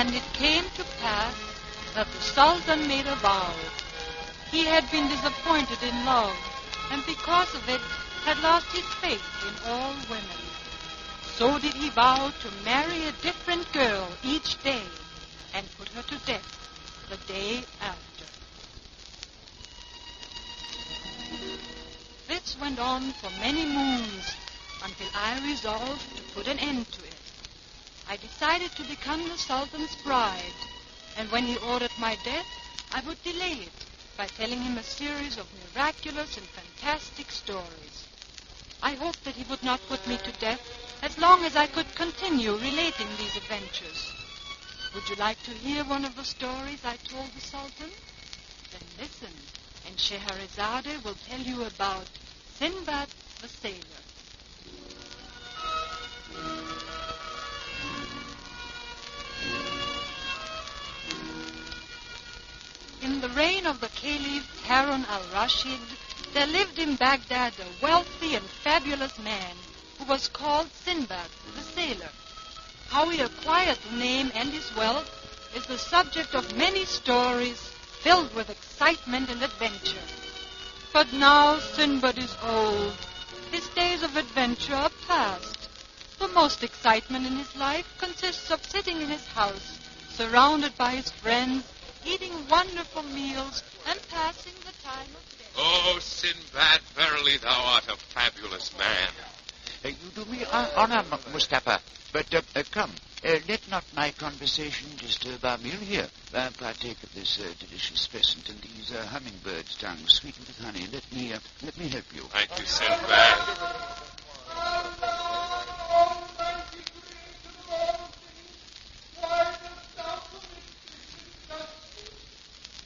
And it came to pass that the Sultan made a vow. He had been disappointed in love, and because of it had lost his faith in all women. So did he vow to marry a different girl each day and put her to death the day after. This went on for many moons until I resolved to put an end to it. I decided to become the Sultan's bride, and when he ordered my death, I would delay it by telling him a series of miraculous and fantastic stories. I hoped that he would not put me to death as long as I could continue relating these adventures. Would you like to hear one of the stories I told the Sultan? Then listen, and Scheherazade will tell you about Sinbad the Sailor. In the reign of the Caliph Harun al-Rashid, there lived in Baghdad a wealthy and fabulous man who was called Sinbad the Sailor. How he acquired the name and his wealth is the subject of many stories filled with excitement and adventure. But now Sinbad is old. His days of adventure are past. The most excitement in his life consists of sitting in his house, surrounded by his friends, eating wonderful meals, and passing the time of day. Oh, Sinbad, verily thou art a fabulous man. You do me honor, Mustafa. But come, let not my conversation disturb our meal here. Partake of this delicious pheasant and these hummingbirds' tongues sweetened with honey. Let me help you. Thank you, Sinbad.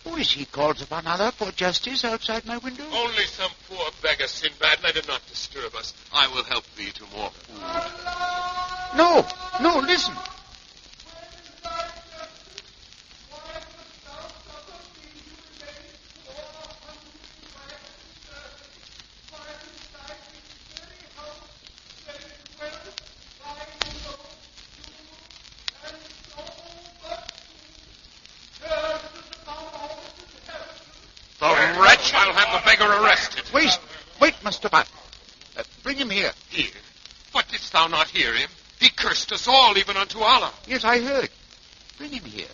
Who is he calls upon Allah for justice outside my window? Only some poor beggar, Sinbad. Let him not disturb us. I will help thee to more food. No, listen. The wretch! I'll have the beggar arrested. Wait, Mustafa. Bring him here. Here? But didst thou not hear him? He cursed us all, even unto Allah. Yes, I heard. Bring him here.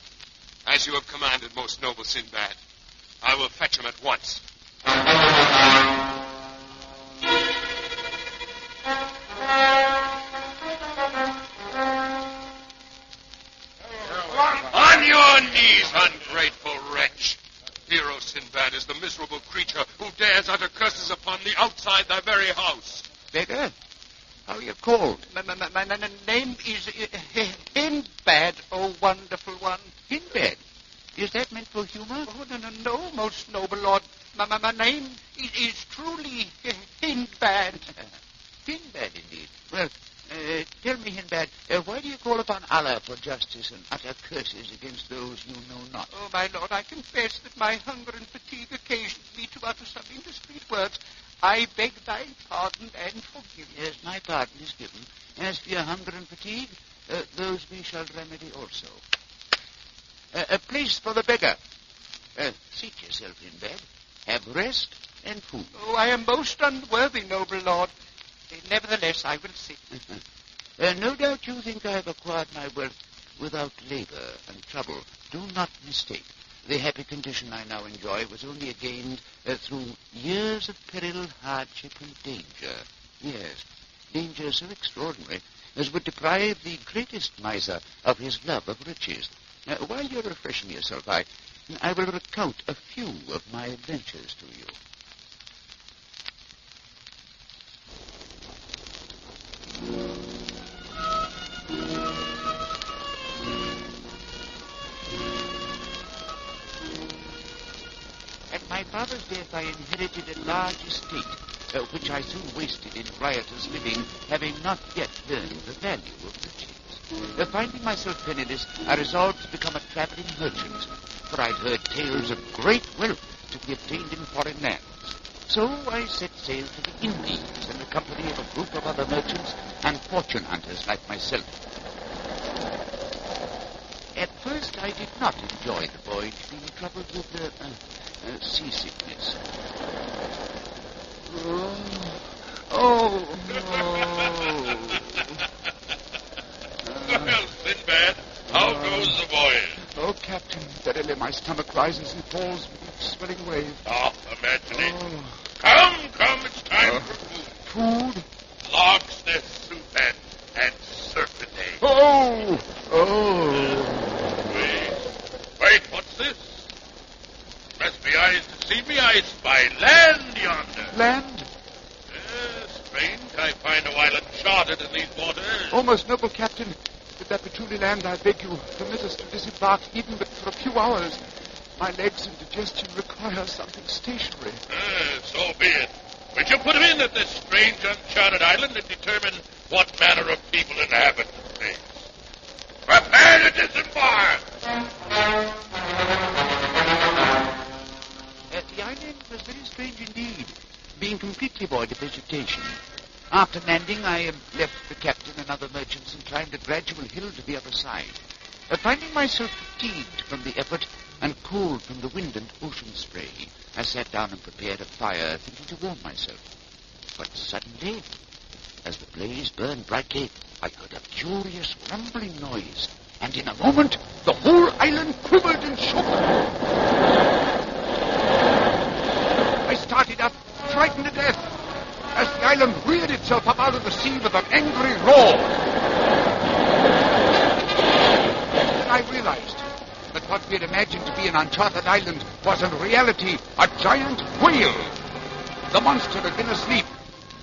As you have commanded, most noble Sinbad. I will fetch him at once. On your knees, ungrateful wretch. Hero Sinbad is the miserable creature who dares utter curses upon thee outside thy very house. Beggar? How are you called? My name is Sinbad, oh wonderful one. Sinbad? Is that meant for humor? Oh, no, most noble lord. My name is truly Sinbad. Sinbad, indeed. Well, tell me, Sinbad, why do you call upon Allah for justice and utter curses against those you know not? Oh, my lord, I confess that my hunger and fatigue occasioned me to utter some indiscreet words. I beg thy pardon and forgiveness. Yes, my pardon is given. As for your hunger and fatigue, those we shall remedy also. A place for the beggar. Seat yourself in bed. Have rest and food. Oh, I am most unworthy, noble lord. Nevertheless, I will sit. No doubt you think I have acquired my wealth without labor and trouble. Do not mistake. The happy condition I now enjoy was only gained through years of peril, hardship, and danger. Yes, danger so extraordinary as would deprive the greatest miser of his love of riches. While you're refreshing yourself, I will recount a few of my adventures to you. At my father's death, I inherited a large estate, which I soon wasted in riotous living, having not yet learned the value of riches. Finding myself penniless, I resolved to become a traveling merchant, for I'd heard tales of great wealth to be obtained in foreign lands. So I set sail to the Indies in the company of a group of other merchants and fortune hunters like myself. At first, honest, I did not enjoy the voyage, being troubled with seasickness. Oh, no. Well, Sinbad, how goes the voyage? Oh, Captain, verily my stomach rises and falls with each swelling wave. Stop imagining. Come, it's time for food. Food? Lobster soup and surfeiting. Oh! Wait, what's this? Must be eyes to see me. I spy land yonder. Land? Strange. I find no island charted in these waters. Oh, most noble Captain, if that be truly land, I beg you, permit us to disembark even but for a few hours. My legs and digestion require something stationary. So be it. We shall put him in at this strange, uncharted island and determine what manner of people inhabit the place. Prepare to disembark! The island was very strange indeed, being completely void of vegetation. After landing, I left the captain and other merchants and climbed a gradual hill to the other side. Finding myself fatigued from the effort and cooled from the wind and ocean spray, I sat down and prepared a fire, thinking to warm myself. But suddenly, as the blaze burned brightly, I heard a curious rumbling noise, and in a moment, the whole island quivered and shook. I started up, frightened to death, as the island reared itself up out of the sea with an angry roar. Then I realized that what we had imagined to be an uncharted island was in reality a giant whale. The monster had been asleep,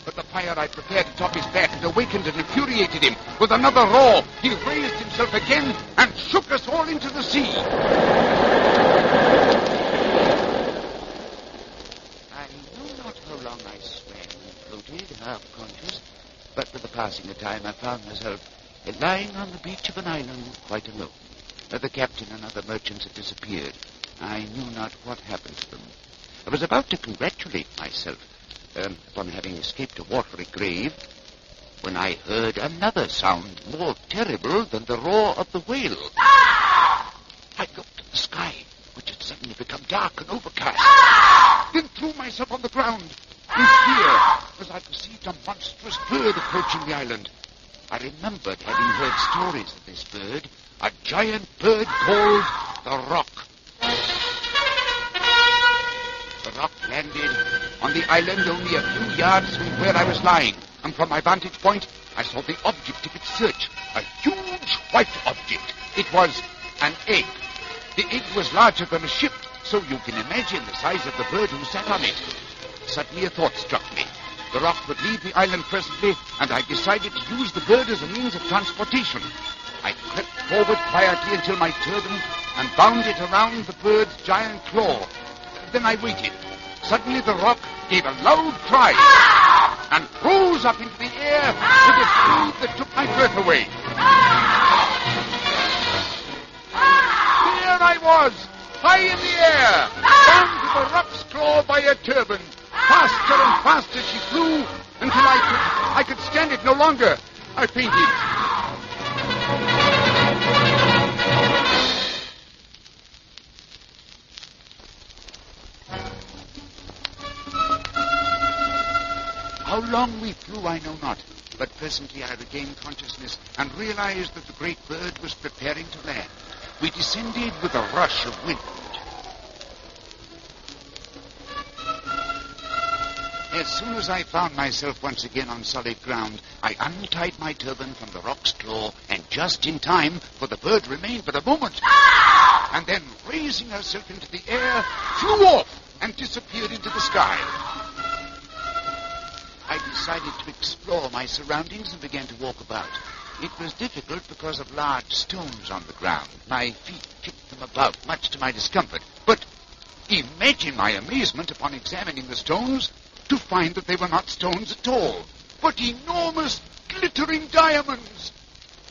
but the fire I prepared atop his back had awakened and infuriated him. With another roar, he raised himself again and shook us all into the sea. I know not how long I swam and floated, half conscious, but with the passing of time I found myself lying on the beach of an island quite alone. The captain and other merchants had disappeared. I knew not what happened to them. I was about to congratulate myself upon having escaped a watery grave when I heard another sound more terrible than the roar of the whale. I looked at the sky, which had suddenly become dark and overcast, then threw myself on the ground in fear as I perceived a monstrous bird approaching the island. I remembered having heard stories of this bird, a giant bird called the Roc. The Roc landed on the island only a few yards from where I was lying, and from my vantage point, I saw the object of its search, a huge white object. It was an egg. The egg was larger than a ship, so you can imagine the size of the bird who sat on it. Suddenly a thought struck me. The Roc would leave the island presently, and I decided to use the bird as a means of transportation. I crept forward quietly until my turban and bound it around the bird's giant claw. Then I waited. Suddenly the Roc gave a loud cry and rose up into the air with a speed that took my breath away. There I was, high in the air, bound to the Roc's claw by a turban. Faster and faster she flew until I could stand it no longer. I fainted. How long we flew, I know not, but presently I regained consciousness and realized that the great bird was preparing to land. We descended with a rush of wind. As soon as I found myself once again on solid ground, I untied my turban from the Roc's claw, and just in time, for the bird remained but a moment, and then, raising herself into the air, flew off and disappeared into the sky. I decided to explore my surroundings and began to walk about. It was difficult because of large stones on the ground. My feet kicked them about, much to my discomfort. But imagine my amazement upon examining the stones to find that they were not stones at all, but enormous, glittering diamonds.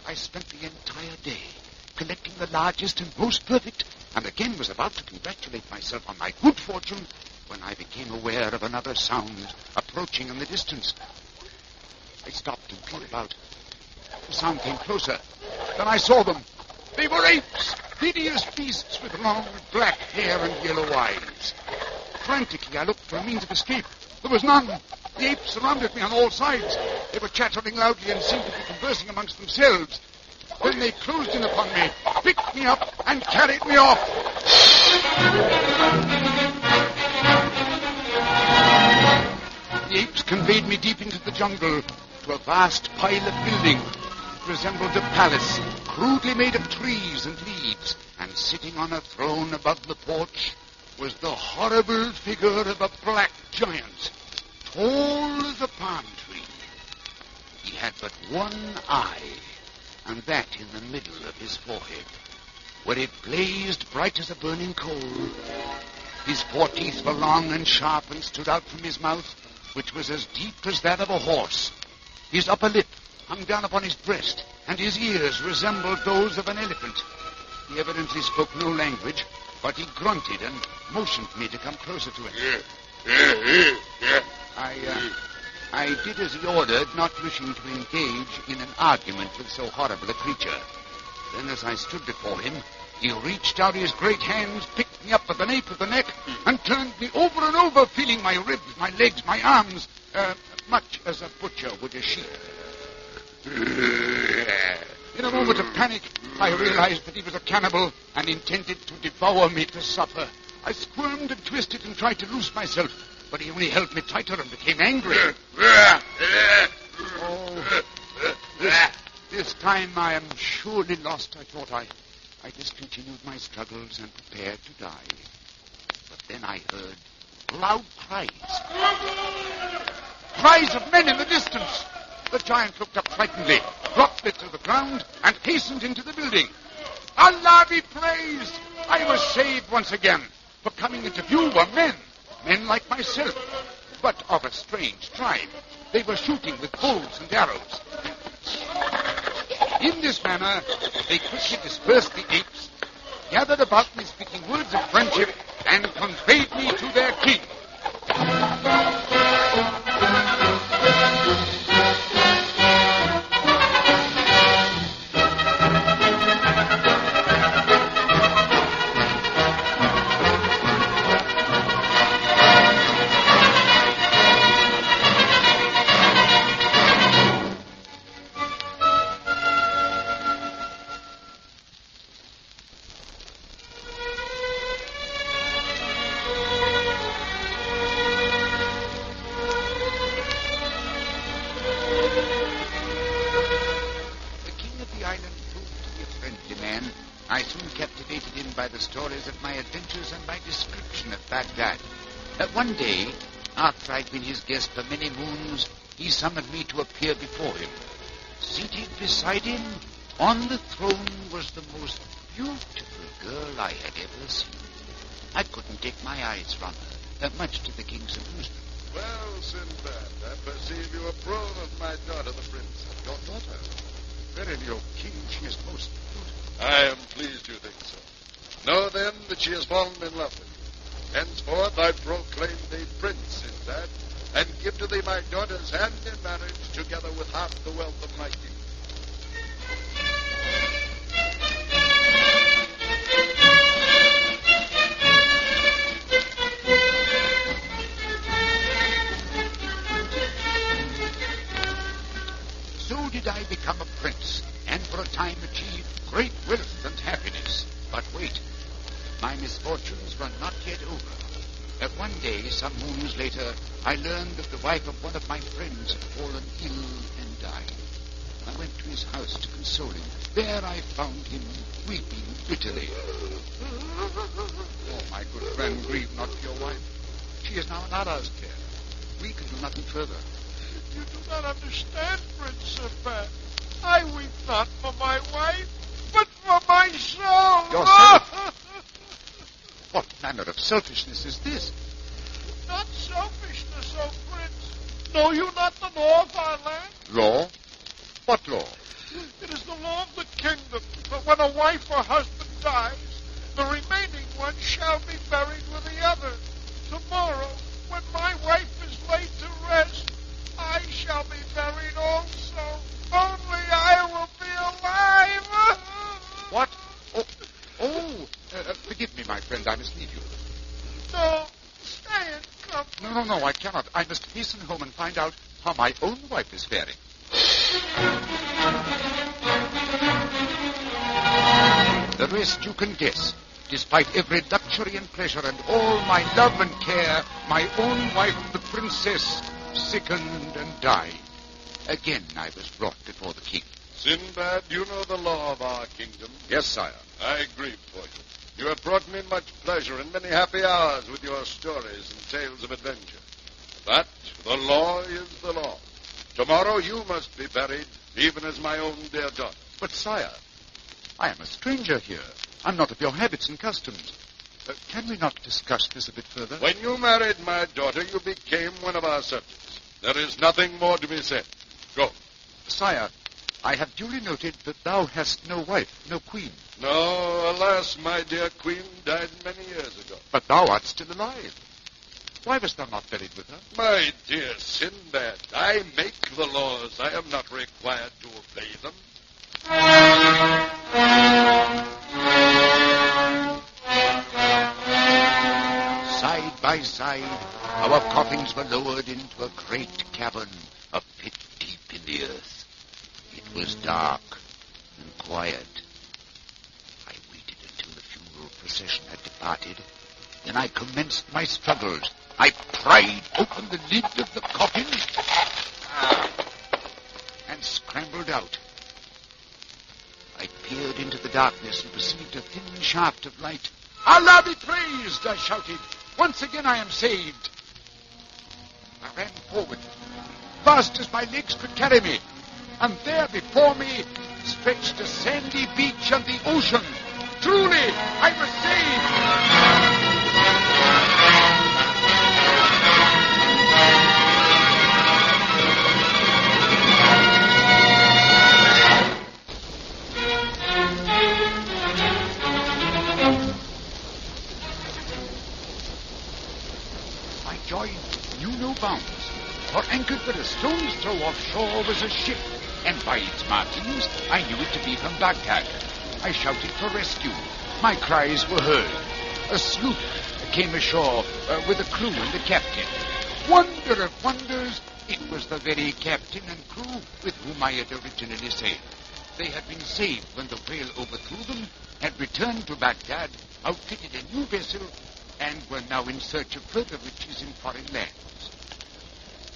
I spent the entire day collecting the largest and most perfect, and again was about to congratulate myself on my good fortune when I became aware of another sound approaching in the distance. I stopped and peered about. The sound came closer. Then I saw them. They were apes, hideous beasts with long black hair and yellow eyes. Frantically, I looked for a means of escape. There was none. The apes surrounded me on all sides. They were chattering loudly and seemed to be conversing amongst themselves. Then they closed in upon me, picked me up, and carried me off. The apes conveyed me deep into the jungle to a vast pile of building. It resembled a palace, crudely made of trees and leaves, and sitting on a throne above the porch was the horrible figure of a black giant, tall as a palm tree. He had but one eye, and that in the middle of his forehead, where it blazed bright as a burning coal. His 4 teeth were long and sharp and stood out from his mouth, which was as deep as that of a horse. His upper lip hung down upon his breast, and his ears resembled those of an elephant. He evidently spoke no language, but he grunted and motioned me to come closer to him. I did as he ordered, not wishing to engage in an argument with so horrible a creature. Then, as I stood before him, he reached out his great hands, picked me up by the nape of the neck, and turned me over and over, feeling my ribs, my legs, my arms, much as a butcher would a sheep. In a moment of panic, I realized that he was a cannibal and intended to devour me to supper. I squirmed and twisted and tried to loose myself, but he only held me tighter and became angry. This time I am surely lost, I thought. I discontinued my struggles and prepared to die. But then I heard loud cries. Cries of men in the distance. The giant looked up frightenedly, dropped it to the ground, and hastened into the building. Allah be praised! I was saved once again. For coming into view were men like myself, but of a strange tribe. They were shooting with bows and arrows. In this manner, they quickly dispersed the apes, gathered about me speaking words of friendship, and conveyed me to their king. Stories of my adventures and my description of Baghdad. One day, after I'd been his guest for many moons, he summoned me to appear before him. Seated beside him on the throne was the most beautiful girl I had ever seen. I couldn't take my eyes from her, much to the king's amusement. Well, Sinbad, I perceive you approve of my daughter, the princess. Your daughter? Verily, O king, she is most beautiful. I am pleased you think so. Know, then, that she has fallen in love with you. Henceforth I proclaim thee prince, Sinbad, and give to thee my daughter's hand in marriage, together with half the wealth of my kingdom. So did I become a prince, and for a time achieve great wealth and happiness. But wait, my misfortunes were not yet over. One day, some moons later, I learned that the wife of one of my friends had fallen ill and died. I went to his house to console him. There I found him weeping bitterly. Oh, my good friend, grieve not for your wife. She is now in Allah's care. We can do nothing further. You do not understand, Prince Sinbad. I weep not for my wife, but for my soul. Yourself? What manner of selfishness is this? Not selfishness, O Prince. Know you not the law of our land? Law? What law? It is the law of the kingdom that when a wife or husband dies, the remaining one shall be buried with the other. Tomorrow, when my wife is laid to rest, I shall be buried also. Only I will be alive. What? Oh, I must leave you. No, stay and come. No, I cannot. I must hasten home and find out how my own wife is faring. The rest you can guess. Despite every luxury and pleasure and all my love and care, my own wife, the princess, sickened and died. Again I was brought before the king. Sinbad, you know the law of our kingdom. Yes, sire. I grieve for you. You have brought me much pleasure and many happy hours with your stories and tales of adventure. But the law is the law. Tomorrow you must be buried, even as my own dear daughter. But, sire, I am a stranger here. I'm not of your habits and customs. Can we not discuss this a bit further? When you married my daughter, you became one of our subjects. There is nothing more to be said. Go. Sire, I have duly noted that thou hast no wife, no queen. No, alas, my dear queen died many years ago. But thou art still alive. Why wast thou not buried with her? My dear Sinbad, I make the laws. I am not required to obey them. Side by side, our coffins were lowered into a great cavern, a pit deep in the earth. It was dark and quiet. I waited until the funeral procession had departed. Then I commenced my struggles. I pried open the lid of the coffin and scrambled out. I peered into the darkness and perceived a thin shaft of light. Allah be praised, I shouted. Once again I am saved. I ran forward, fast as my legs could carry me, and there before me stretched a sandy beach and the ocean. Truly, I was saved. My joy knew no bounds, for anchored but a stone's throw offshore was a ship, and by its markings I knew it to be from Baghdad. I shouted for rescue. My cries were heard. A sloop came ashore with a crew and a captain. Wonder of wonders, it was the very captain and crew with whom I had originally sailed. They had been saved when the whale overthrew them, had returned to Baghdad, outfitted a new vessel, and were now in search of further riches in foreign lands.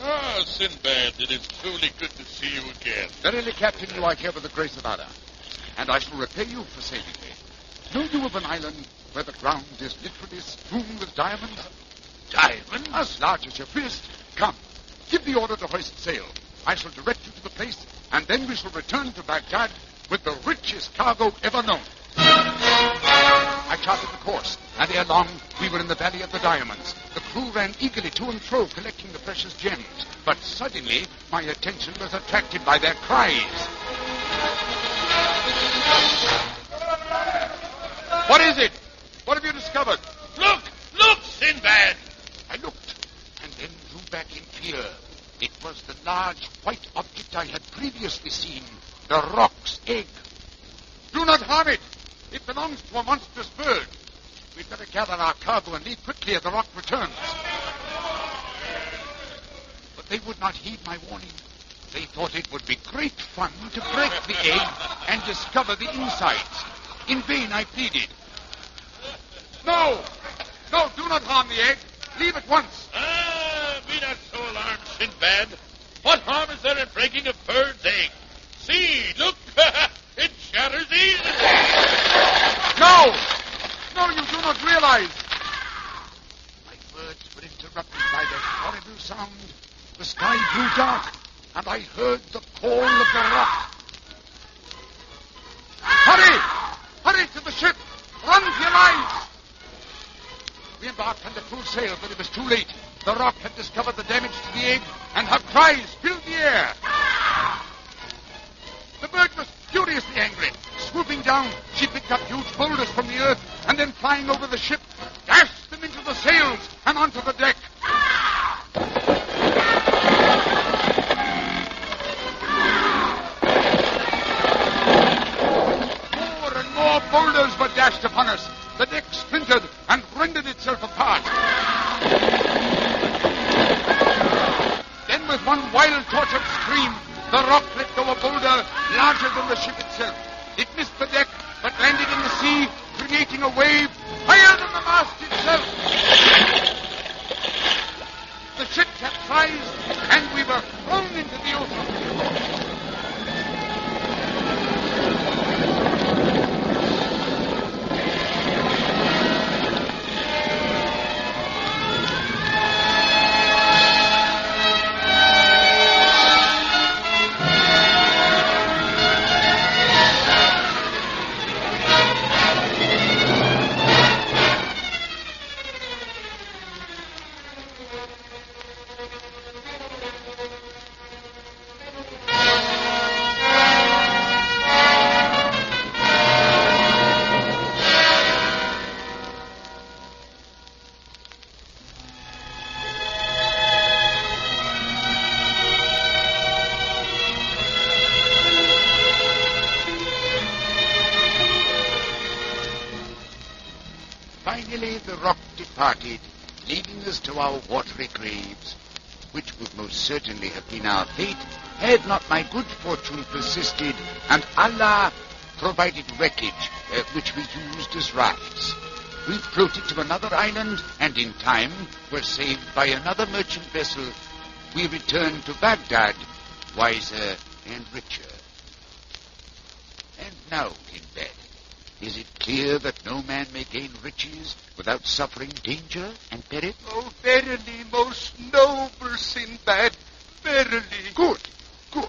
Ah, Sinbad, it is truly good to see you again. Verily, Captain, you are here with the grace of Allah, and I shall repay you for saving me. Know you of an island where the ground is literally strewn with diamonds? Diamonds? As large as your fist. Come, give the order to hoist sail. I shall direct you to the place, and then we shall return to Baghdad with the richest cargo ever known. I charted the course, and ere long we were in the Valley of the Diamonds. The crew ran eagerly to and fro collecting the precious gems, but suddenly my attention was attracted by their cries. What is it? What have you discovered? Look, Sinbad! I looked, and then drew back in fear. It was the large white object I had previously seen, the roc's egg. Do not harm it! It belongs to a monstrous bird. We'd better gather our cargo and leave quickly as the rock returns. But they would not heed my warning. They thought it would be great fun to break the egg and discover the insides. In vain I pleaded. No, do not harm the egg. Leave at once. Be not so alarmed, Sinbad. What harm is there in breaking a bird's egg? See, look, it shatters easily. No, you do not realize. My words were interrupted by that horrible sound. The sky grew dark, and I heard the call of the rock. Hurry to the ship. Run for your lives. We embarked under full sail, but it was too late. The rock had discovered the damage to the egg, and her cries filled the air. The bird was furiously angry. Swooping down, she picked up huge boulders from the earth, and then flying over the ship, dashed them into the sails and onto the deck. More and more boulders were dashed upon us. The deck splintered, and apart. Then with one wild, tortured scream, the rock let go a boulder larger than the ship itself. It missed the deck, but landed in the sea, creating a wave higher than the mast itself. The ship capsized, and we were thrown into the ocean. Finally, the rock departed, leaving us to our watery graves, which would most certainly have been our fate had not my good fortune persisted, and Allah provided wreckage, which we used as rafts. We floated to another island, and in time were saved by another merchant vessel. We returned to Baghdad, wiser and richer. And now, Sinbad, is it clear that no man may gain riches without suffering danger and peril? Oh, verily, most noble Sinbad, verily. Good, good.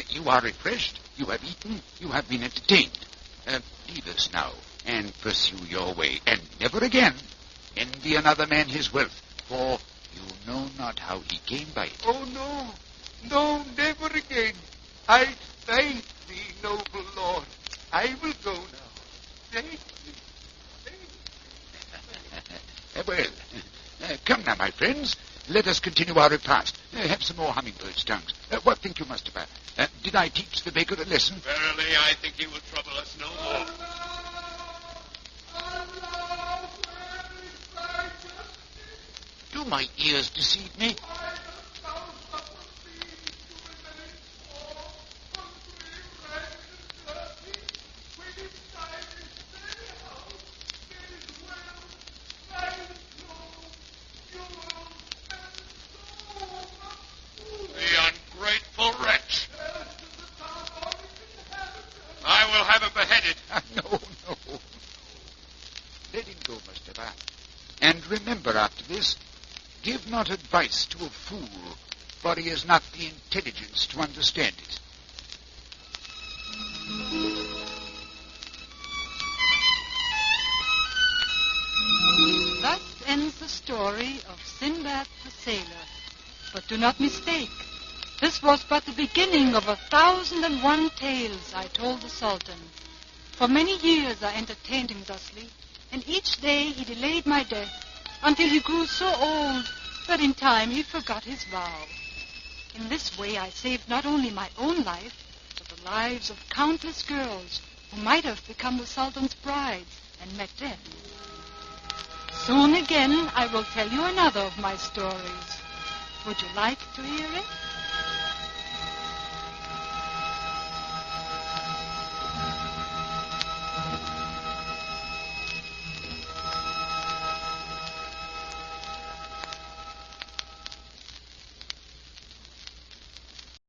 You are refreshed, you have eaten, you have been entertained. Leave us now, and pursue your way, and never again envy another man his wealth, for you know not how he came by it. Oh, no, never again. I thank thee, noble Lord. I will go now. Thank thee. Well, come now, my friends. Let us continue our repast. Have some more hummingbird's tongues. What think you, Mustafa? Did I teach the baker a lesson? Verily, I think he will trouble us no more. Do my ears deceive me? No. Let him go, Mustafa. And remember after this, give not advice to a fool, for he has not the intelligence to understand it. Thus ends the story of Sinbad the Sailor. But do not mistake, this was but the beginning of 1,001 tales I told the Sultan. For many years I entertained him thusly, and each day he delayed my death until he grew so old that in time he forgot his vow. In this way I saved not only my own life, but the lives of countless girls who might have become the Sultan's brides and met death. Soon again I will tell you another of my stories. Would you like to hear it?